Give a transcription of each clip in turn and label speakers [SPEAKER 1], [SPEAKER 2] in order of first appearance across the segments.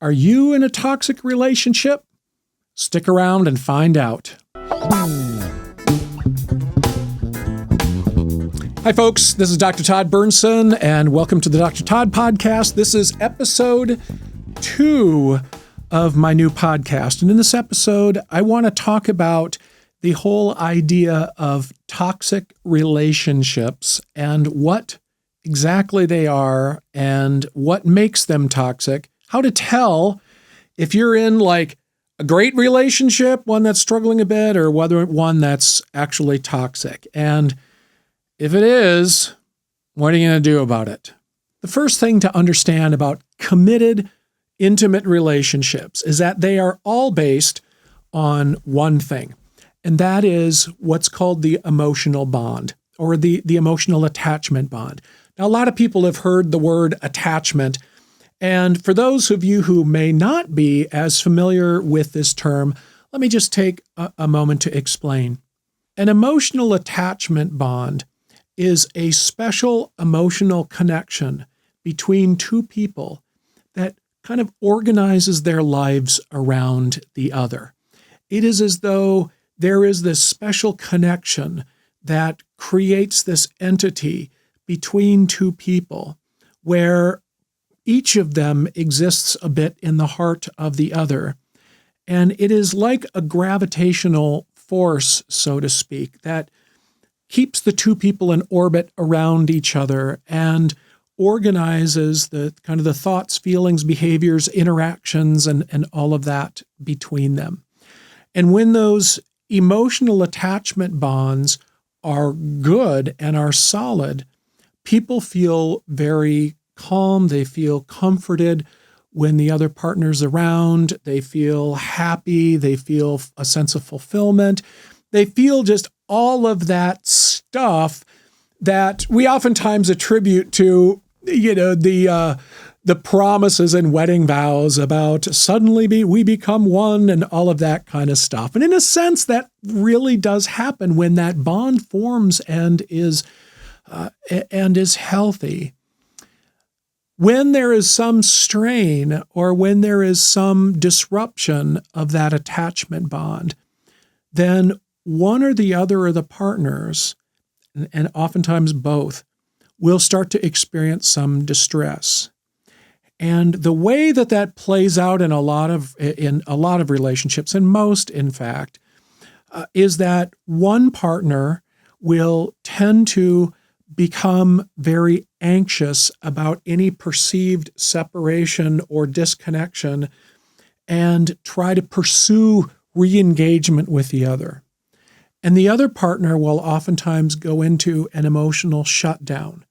[SPEAKER 1] Are you in a toxic relationship? Stick around and find out. Hi, folks. This is Dr. Todd Bernson, and welcome to the Dr. Todd Podcast. This is episode 2 of my new podcast. And in this episode, I want to talk about the whole idea of toxic relationships and what exactly they are and what makes them toxic. How to tell if you're in like a great relationship, one that's struggling a bit, or whether one that's actually toxic. And if it is, what are you going to do about it? The first thing to understand about committed, intimate relationships is that they are all based on one thing, and that is what's called the emotional bond or the emotional attachment bond. Now, a lot of people have heard the word attachment. And for those of you who may not be as familiar with this term, let me just take a moment to explain. An emotional attachment bond is a special emotional connection between two people that kind of organizes their lives around the other. It is as though there is this special connection that creates this entity between two people where each of them exists a bit in the heart of the other. And it is like a gravitational force, so to speak, that keeps the two people in orbit around each other and organizes the kind of the thoughts, feelings, behaviors, interactions, and all of that between them. And when those emotional attachment bonds are good and are solid, people feel very calm, they feel comforted when the other partner's around, they feel happy, they feel a sense of fulfillment, they feel just all of that stuff that we oftentimes attribute to, the promises and wedding vows about suddenly we become one and all of that kind of stuff. And in a sense, that really does happen when that bond forms and is healthy. When there is some strain or when there is some disruption of that attachment bond, then one or the other of the partners, and oftentimes both, will start to experience some distress. And the way that plays out in a lot of relationships, and most, in fact, is that one partner will tend to become very anxious about any perceived separation or disconnection and try to pursue re-engagement with the other. And the other partner will oftentimes go into an emotional shutdown.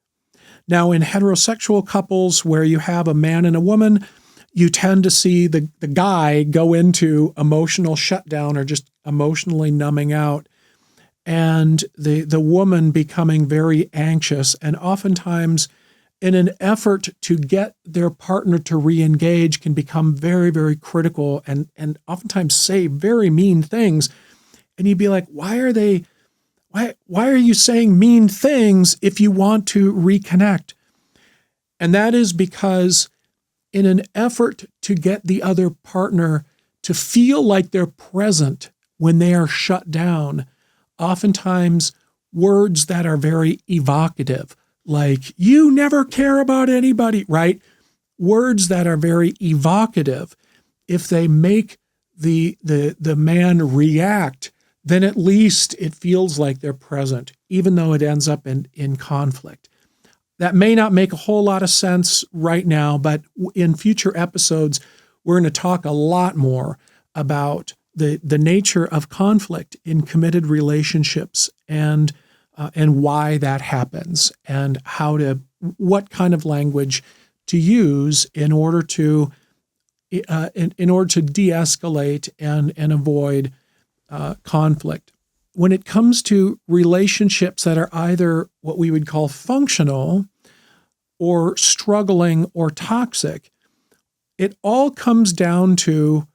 [SPEAKER 1] Now, in heterosexual couples where you have a man and a woman, you tend to see the guy go into emotional shutdown or just emotionally numbing out, and the woman becoming very anxious, and oftentimes in an effort to get their partner to re-engage can become very, very critical and oftentimes say very mean things. And you'd be like, why are you saying mean things if you want to reconnect? And that is because in an effort to get the other partner to feel like they're present when they are shut down, oftentimes words that are very evocative, like, you never care about anybody, right? Words that are very evocative, if they make the man react, then at least it feels like they're present, even though it ends up in conflict. That may not make a whole lot of sense right now, but in future episodes, we're going to talk a lot more about the nature of conflict in committed relationships and why that happens and what kind of language to use in order to de-escalate and avoid conflict. When it comes to relationships that are either what we would call functional or struggling or toxic, it all comes down to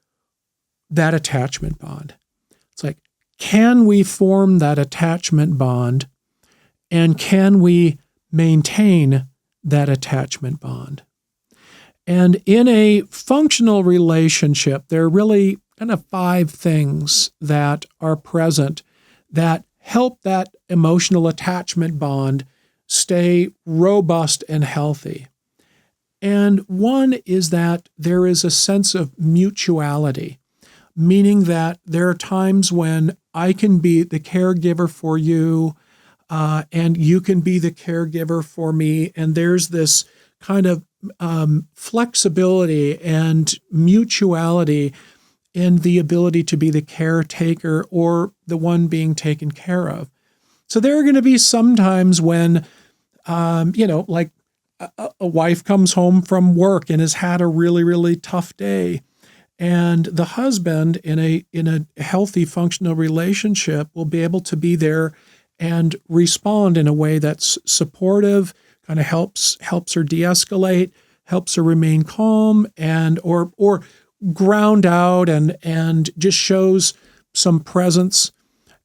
[SPEAKER 1] that attachment bond. It's like, can we form that attachment bond, and can we maintain that attachment bond? And in a functional relationship, there are really kind of 5 things that are present that help that emotional attachment bond stay robust and healthy. And one is that there is a sense of mutuality, meaning that there are times when I can be the caregiver for you, and you can be the caregiver for me. And there's this kind of flexibility and mutuality in the ability to be the caretaker or the one being taken care of. So there are going to be some times when, like a wife comes home from work and has had a really, really tough day. And the husband in a healthy, functional relationship will be able to be there and respond in a way that's supportive, kind of helps her de-escalate, helps her remain calm, and or ground out and just shows some presence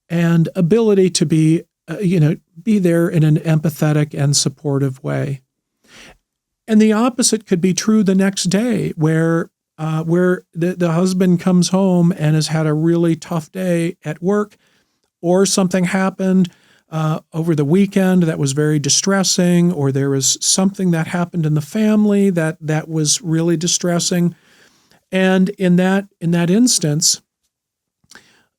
[SPEAKER 1] and ability to be there in an empathetic and supportive way. And the opposite could be true the next day, where the husband comes home and has had a really tough day at work, or something happened over the weekend that was very distressing, or there was something that happened in the family that was really distressing. And in that instance,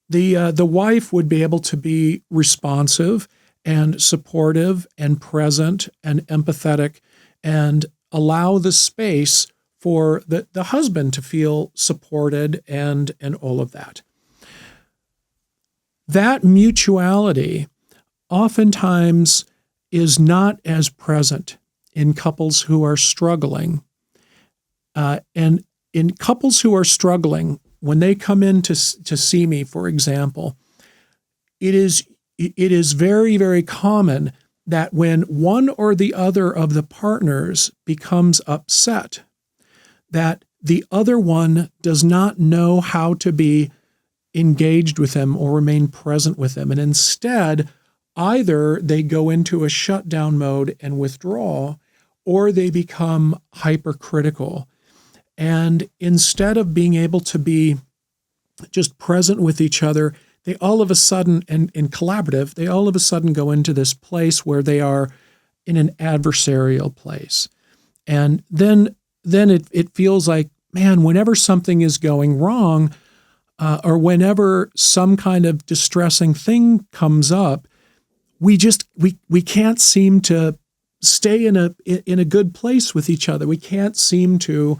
[SPEAKER 1] the wife would be able to be responsive and supportive and present and empathetic and allow the space for the husband to feel supported and all of that. That mutuality oftentimes is not as present in couples who are struggling. And in couples who are struggling, when they come in to see me, for example, it is very, very common that when one or the other of the partners becomes upset, that the other one does not know how to be engaged with them or remain present with them. And instead, either they go into a shutdown mode and withdraw, or they become hypercritical. And instead of being able to be just present with each other, they all of a sudden, and collaborative, they all of a sudden go into this place where they are in an adversarial place. And then it feels like, man, whenever something is going wrong, or whenever some kind of distressing thing comes up, we can't seem to stay in a good place with each other. We can't seem to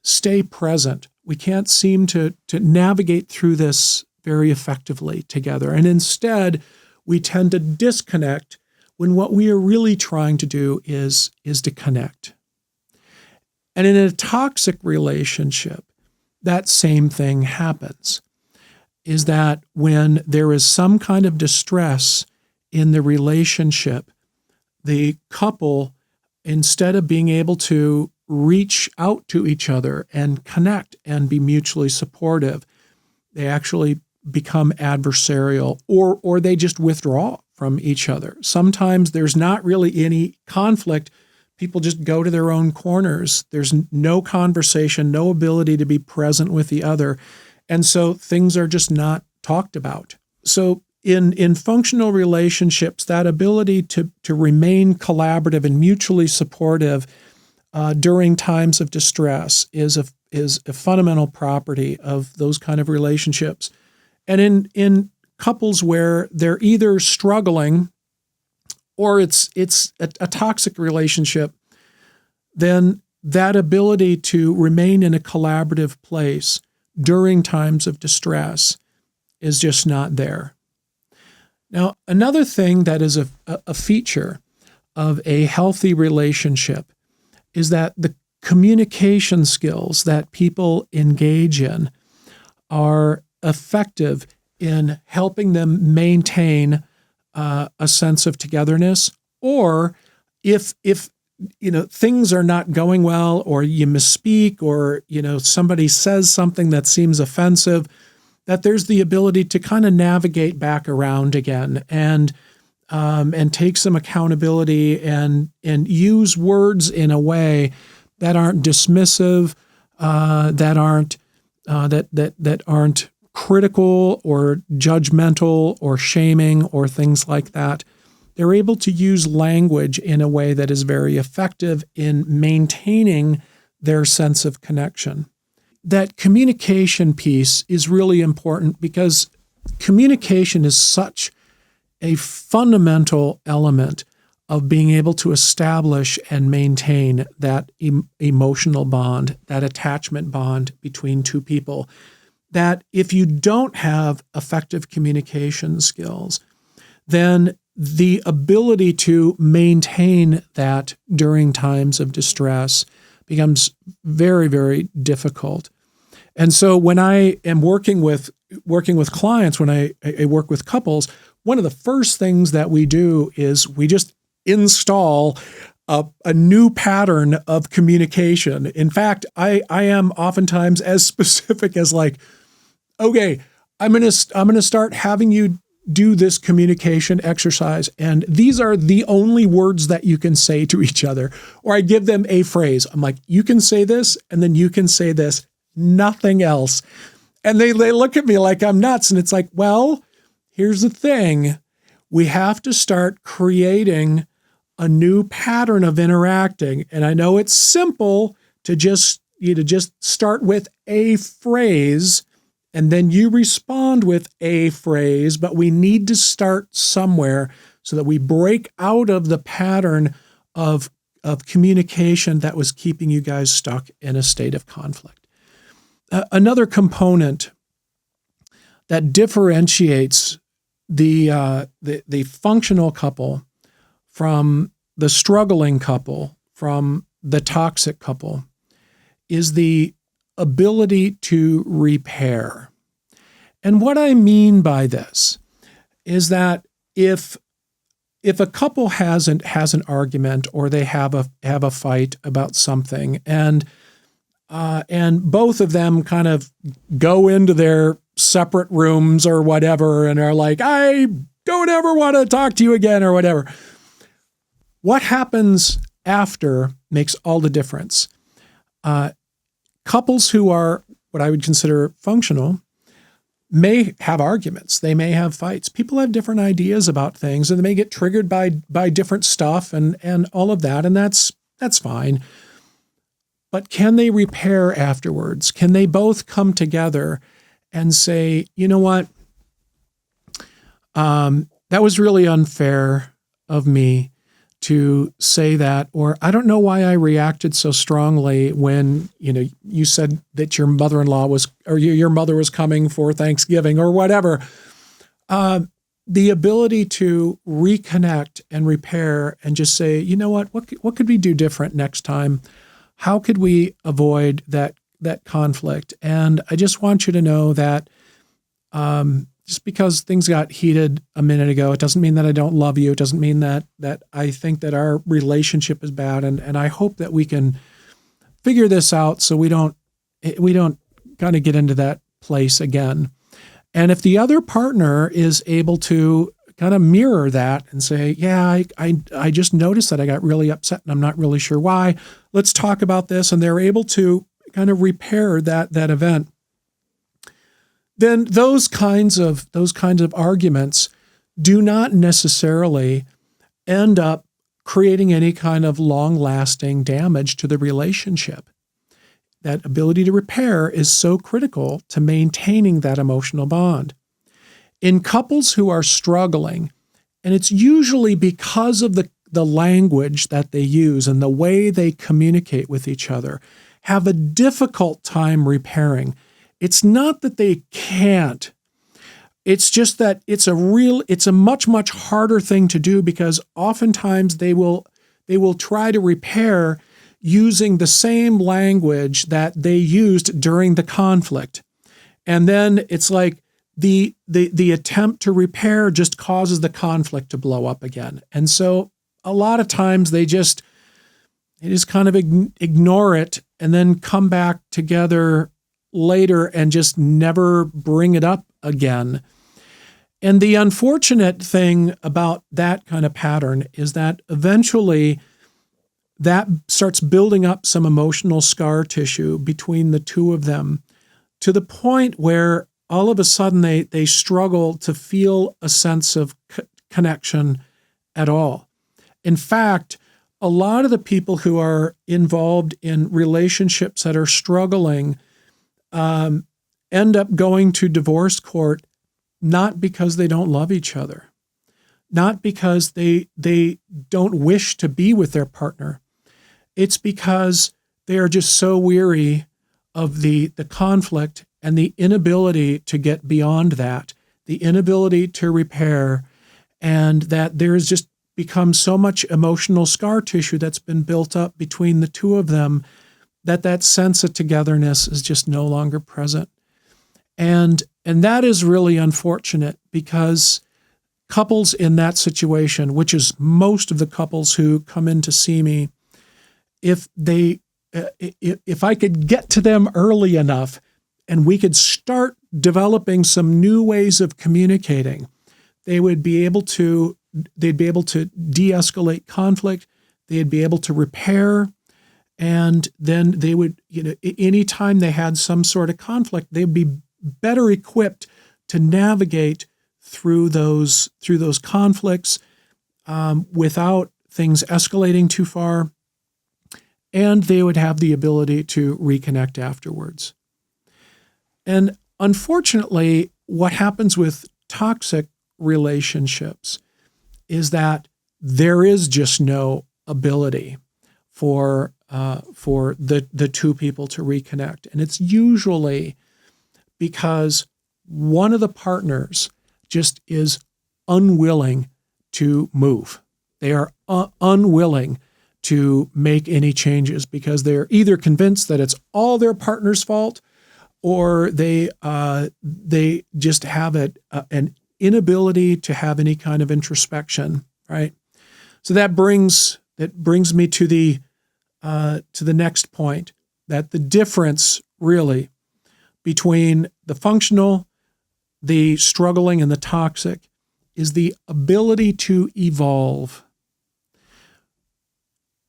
[SPEAKER 1] stay present. We can't seem to navigate through this very effectively together. And instead, we tend to disconnect when what we are really trying to do is to connect. And in a toxic relationship, that same thing happens, is that when there is some kind of distress in the relationship, the couple, instead of being able to reach out to each other and connect and be mutually supportive, they actually become adversarial, or they just withdraw from each other. Sometimes there's not really any conflict. People just go to their own corners. There's no conversation, no ability to be present with the other. And so things are just not talked about. So in functional relationships, that ability to remain collaborative and mutually supportive during times of distress is a fundamental property of those kind of relationships. And in couples where they're either struggling or it's a toxic relationship, then that ability to remain in a collaborative place during times of distress is just not there. Now, another thing that is a feature of a healthy relationship is that the communication skills that people engage in are effective in helping them maintain a sense of togetherness, or if things are not going well, or you misspeak, or somebody says something that seems offensive, that there's the ability to kind of navigate back around again and take some accountability and use words in a way dismissive, that aren't critical or judgmental or shaming or things like that. They're able to use language in a way that is very effective in maintaining their sense of connection. That communication piece is really important because communication is such a fundamental element of being able to establish and maintain that emotional bond, that attachment bond between two people, that if you don't have effective communication skills, then the ability to maintain that during times of distress becomes very, very difficult. And so when I am working with clients, when I work with couples, one of the first things that we do is we just install a new pattern of communication. In fact, I am oftentimes as specific as like, okay, I'm gonna start having you do this communication exercise, and these are the only words that you can say to each other. Or I give them a phrase. I'm like, you can say this, and then you can say this, nothing else. And they look at me like I'm nuts. And it's like, well, here's the thing. We have to start creating a new pattern of interacting. And I know it's simple to just start with a phrase and then you respond with a phrase, but we need to start somewhere so that we break out of the pattern of communication that was keeping you guys stuck in a state of conflict. Another component that differentiates the functional couple from the struggling couple, from the toxic couple, is the ability to repair. And what I mean by this is that if a couple has an argument or they have a fight about something, and both of them kind of go into their separate rooms or whatever and are like, I don't ever want to talk to you again or whatever. What happens after makes all the difference. Couples who are what I would consider functional may have arguments. They may have fights. People have different ideas about things, and they may get triggered by different stuff and all of that, and that's fine. But can they repair afterwards? Can they both come together and say, you know what, that was really unfair of me to say that, or I don't know why I reacted so strongly when, you said that your mother-in-law was, or your mother was coming for Thanksgiving or whatever. The ability to reconnect and repair and just say, you know what could we do different next time? How could we avoid that conflict? And I just want you to know that just because things got heated a minute ago, it doesn't mean that I don't love you. It doesn't mean that I think that our relationship is bad. And I hope that we can figure this out so we don't kind of get into that place again. And if the other partner is able to kind of mirror that and say, yeah, I just noticed that I got really upset and I'm not really sure why. Let's talk about this. And they're able to kind of repair that event. Then those kinds of arguments do not necessarily end up creating any kind of long-lasting damage to the relationship. That ability to repair is so critical to maintaining that emotional bond. In couples who are struggling, and it's usually because of the language that they use and the way they communicate with each other, have a difficult time repairing. It's not that they can't. It's just that it's a much, much harder thing to do because oftentimes they will try to repair using the same language that they used during the conflict. And then it's like the attempt to repair just causes the conflict to blow up again. And so a lot of times they just kind of ignore it and then come back together later and just never bring it up again. And the unfortunate thing about that kind of pattern is that eventually that starts building up some emotional scar tissue between the two of them, to the point where all of a sudden they struggle to feel a sense of connection at all. In fact, a lot of the people who are involved in relationships that are struggling end up going to divorce court, not because they don't love each other, not because they don't wish to be with their partner. It's because they are just so weary of the conflict and the inability to get beyond that, the inability to repair, and that there has just become so much emotional scar tissue that's been built up between the two of them that sense of togetherness is just no longer present. And that is really unfortunate, because couples in that situation, which is most of the couples who come in to see me, if I could get to them early enough and we could start developing some new ways of communicating, they'd be able to de-escalate conflict, they'd be able to repair, and then they would, anytime they had some sort of conflict, they'd be better equipped to navigate through those conflicts without things escalating too far, and they would have the ability to reconnect afterwards. And unfortunately, what happens with toxic relationships is that there is just no ability for the two people to reconnect. And it's usually because one of the partners just is unwilling to move. They are unwilling to make any changes because they're either convinced that it's all their partner's fault, or they just have an inability to have any kind of introspection, right? So that brings me to the next point, that the difference really between the functional, the struggling, and the toxic is the ability to evolve.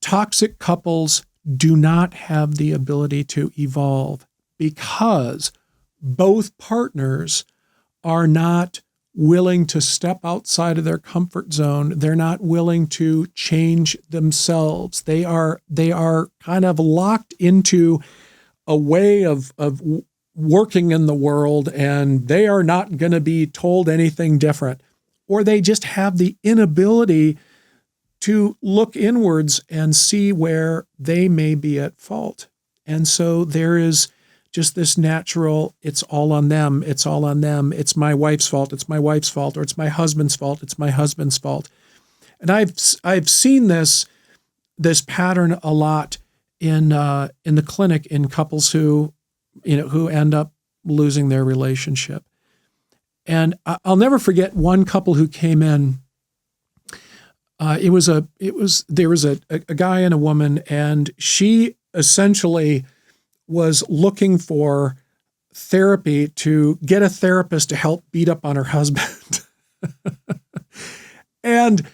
[SPEAKER 1] Toxic couples do not have the ability to evolve because both partners are not willing to step outside of their comfort zone. They're not willing to change themselves. They are kind of locked into a way of working in the world, and they are not going to be told anything different. Or they just have the inability to look inwards and see where they may be at fault. And so there is just this natural, it's all on them, it's all on them, it's my wife's fault, it's my wife's fault, or it's my husband's fault, it's my husband's fault. And I've seen this pattern a lot in the clinic in couples who end up losing their relationship. And I'll never forget one couple who came in. There was a guy and a woman, and she essentially was looking for therapy to get a therapist to help beat up on her husband. And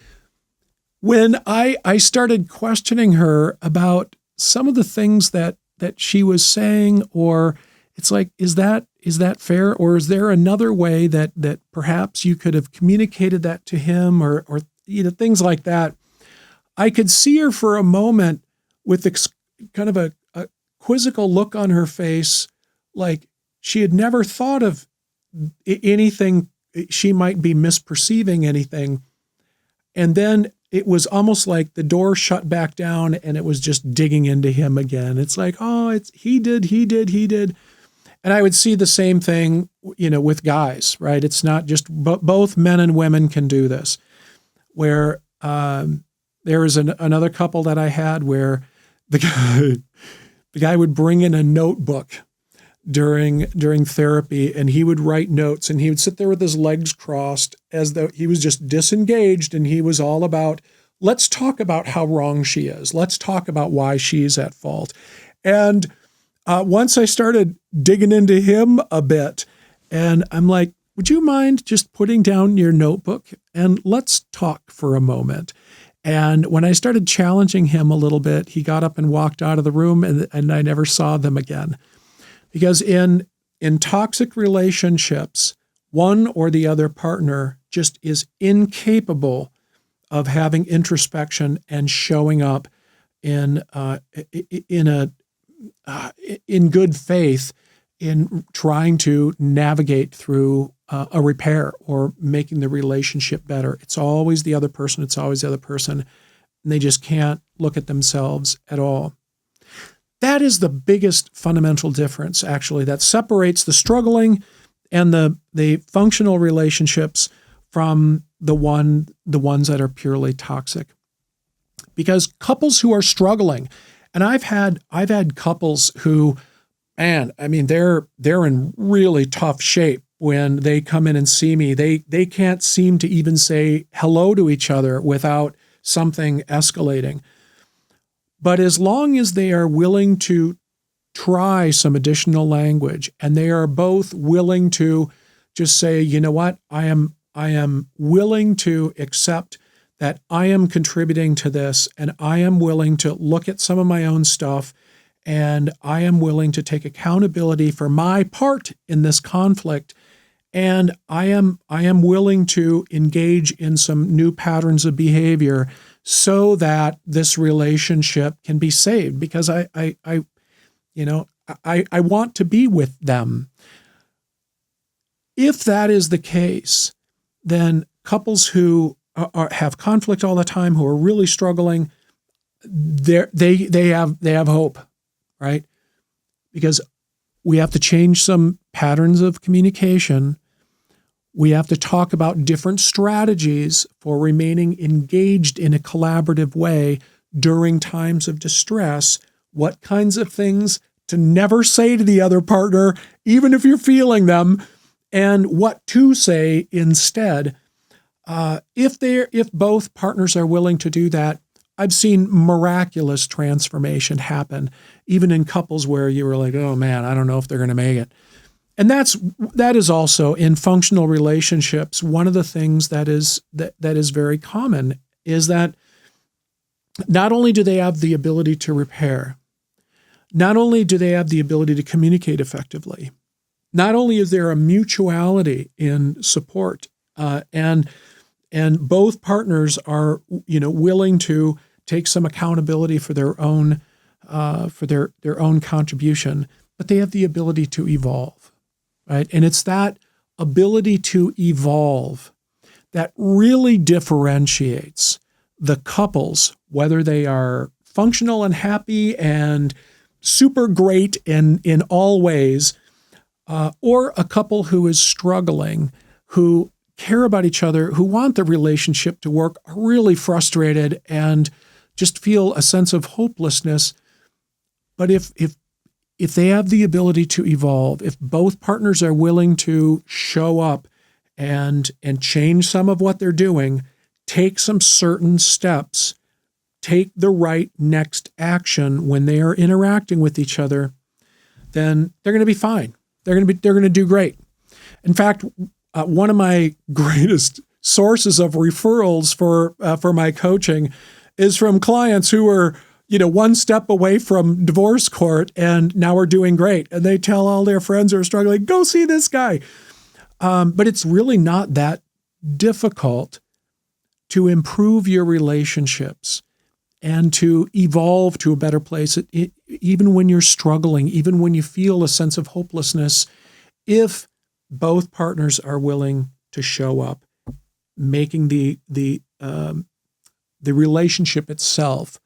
[SPEAKER 1] when I started questioning her about some of the things that she was saying, or it's like, is that fair? Or is there another way that perhaps you could have communicated that to him, or things like that? I could see her for a moment with kind of a quizzical look on her face, like she had never thought of anything, she might be misperceiving anything. And then it was almost like the door shut back down and it was just digging into him again. It's like, he did. And I would see the same thing, with guys, right? It's not just, both men and women can do this, where there was another couple that I had where the guy would bring in a notebook during therapy, and he would write notes, and he would sit there with his legs crossed as though he was just disengaged, and he was all about, let's talk about how wrong she is. Let's talk about why she's at fault. And once I started digging into him a bit, and I'm like, would you mind just putting down your notebook and let's talk for a moment? And when I started challenging him a little bit, he got up and walked out of the room, and I never saw them again. Because in toxic relationships, one or the other partner just is incapable of having introspection and showing up in good faith in trying to navigate through a repair or making the relationship better. It's always the other person. It's always the other person. And they just can't look at themselves at all. That is the biggest fundamental difference, actually, that separates the struggling and the functional relationships from the ones that are purely toxic. Because couples who are struggling, and I've had couples who, man, I mean, they're in really tough shape when they come in and see me. They can't seem to even say hello to each other without something escalating. But as long as they are willing to try some additional language, and they are both willing to just say, you know what, I am willing to accept that I am contributing to this, and I am willing to look at some of my own stuff, and I am willing to take accountability for my part in this conflict, and I am willing to engage in some new patterns of behavior so that this relationship can be saved, because I want to be with them. If that is the case, then couples who have conflict all the time, who are really struggling, they have hope, right? Because we have to change some patterns of communication. We have to talk about different strategies for remaining engaged in a collaborative way during times of distress. What kinds of things to never say to the other partner, even if you're feeling them, and what to say instead. If both partners are willing to do that, I've seen miraculous transformation happen, even in couples where you were like, oh man, I don't know if they're going to make it. And that is also in functional relationships. One of the things that is very common is that not only do they have the ability to repair, not only do they have the ability to communicate effectively, not only is there a mutuality in support, and both partners are willing to take some accountability for their own contribution, but they have the ability to evolve. Right? And it's that ability to evolve that really differentiates the couples, whether they are functional and happy and super great in all ways, or a couple who is struggling, who care about each other, who want the relationship to work, are really frustrated and just feel a sense of hopelessness. But if they have the ability to evolve, if both partners are willing to show up and change some of what they're doing, take some certain steps, take the right next action when they are interacting with each other, then they're going to be fine. They're going to do great. In fact, one of my greatest sources of referrals for my coaching is from clients who are one step away from divorce court and now are doing great. And they tell all their friends who are struggling, go see this guy. But it's really not that difficult to improve your relationships and to evolve to a better place, even when you're struggling, even when you feel a sense of hopelessness, if both partners are willing to show up, making the relationship itself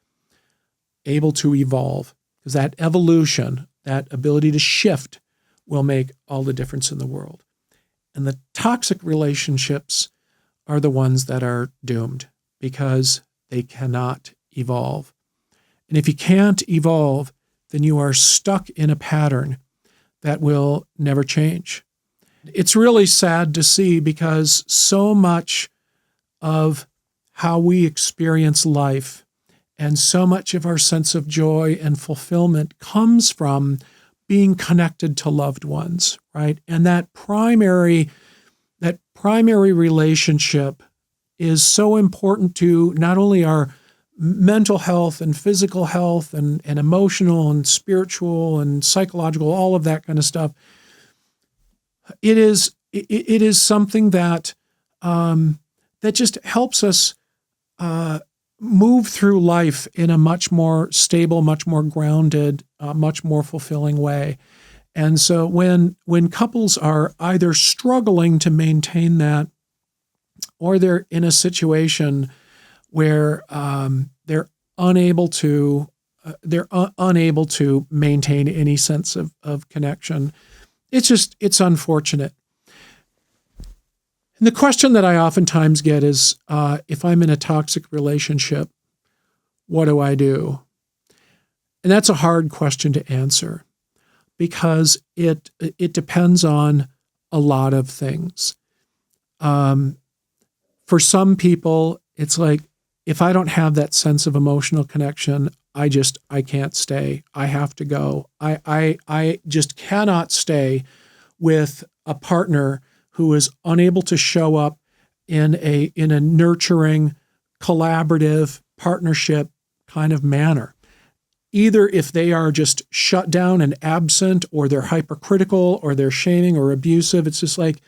[SPEAKER 1] able to evolve, because that evolution, that ability to shift, will make all the difference in the world. And the toxic relationships are the ones that are doomed because they cannot evolve. And if you can't evolve, then you are stuck in a pattern that will never change. It's really sad to see, because so much of how we experience life and so much of our sense of joy and fulfillment comes from being connected to loved ones, right? And that primary relationship is so important to not only our mental health and physical health and emotional and spiritual and psychological, all of that kind of stuff. It is something that that just helps us move through life in a much more stable, much more grounded, much more fulfilling way. And so when couples are either struggling to maintain that, or they're in a situation where they're unable to maintain any sense of connection, it's unfortunate. And the question that I oftentimes get is, if I'm in a toxic relationship, what do I do? And that's a hard question to answer, because it depends on a lot of things. For some people, it's like, if I don't have that sense of emotional connection, I can't stay. I have to go. I just cannot stay with a partner who is unable to show up in a nurturing, collaborative partnership kind of manner. Either if they are just shut down and absent, or they're hypercritical, or they're shaming or abusive, it's just like,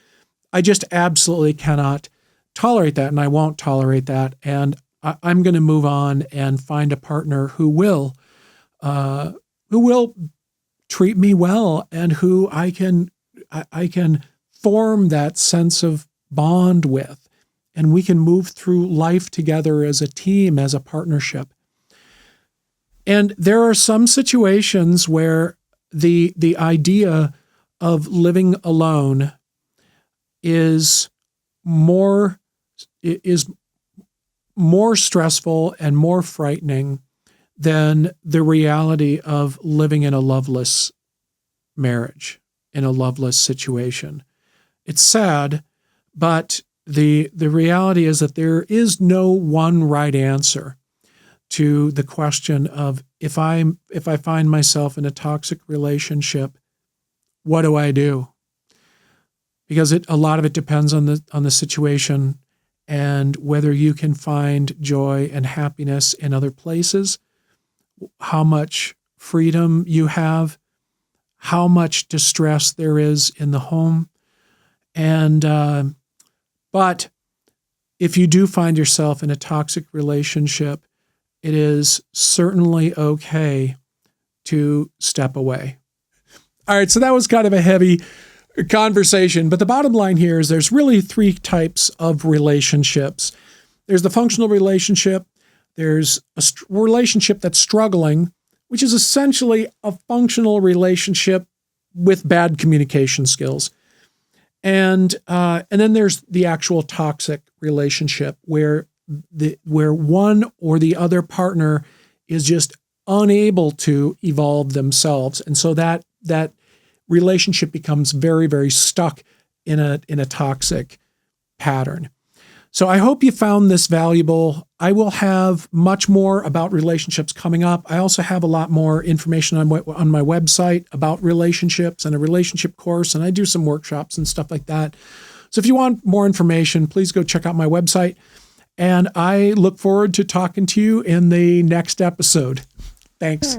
[SPEAKER 1] I just absolutely cannot tolerate that, and I won't tolerate that. And I'm going to move on and find a partner who will treat me well, and who I can form that sense of bond with, and we can move through life together as a team, as a partnership. And there are some situations where the idea of living alone is more stressful and more frightening than the reality of living in a loveless marriage, in a loveless situation. It's sad, but the reality is that there is no one right answer to the question of, if I find myself in a toxic relationship, what do I do? Because a lot of it depends on the situation, and whether you can find joy and happiness in other places, how much freedom you have, how much distress there is in the home. And but if you do find yourself in a toxic relationship, it is certainly okay to step away. All right, so that was kind of a heavy conversation, but the bottom line here is there's really three types of relationships. There's the functional relationship. There's a relationship that's struggling, which is essentially a functional relationship with bad communication skills. And then there's the actual toxic relationship where one or the other partner is just unable to evolve themselves. And so that relationship becomes very, very stuck in a toxic pattern. So I hope you found this valuable. I will have much more about relationships coming up. I also have a lot more information on my website about relationships, and a relationship course, and I do some workshops and stuff like that. So if you want more information, please go check out my website. And I look forward to talking to you in the next episode. Thanks.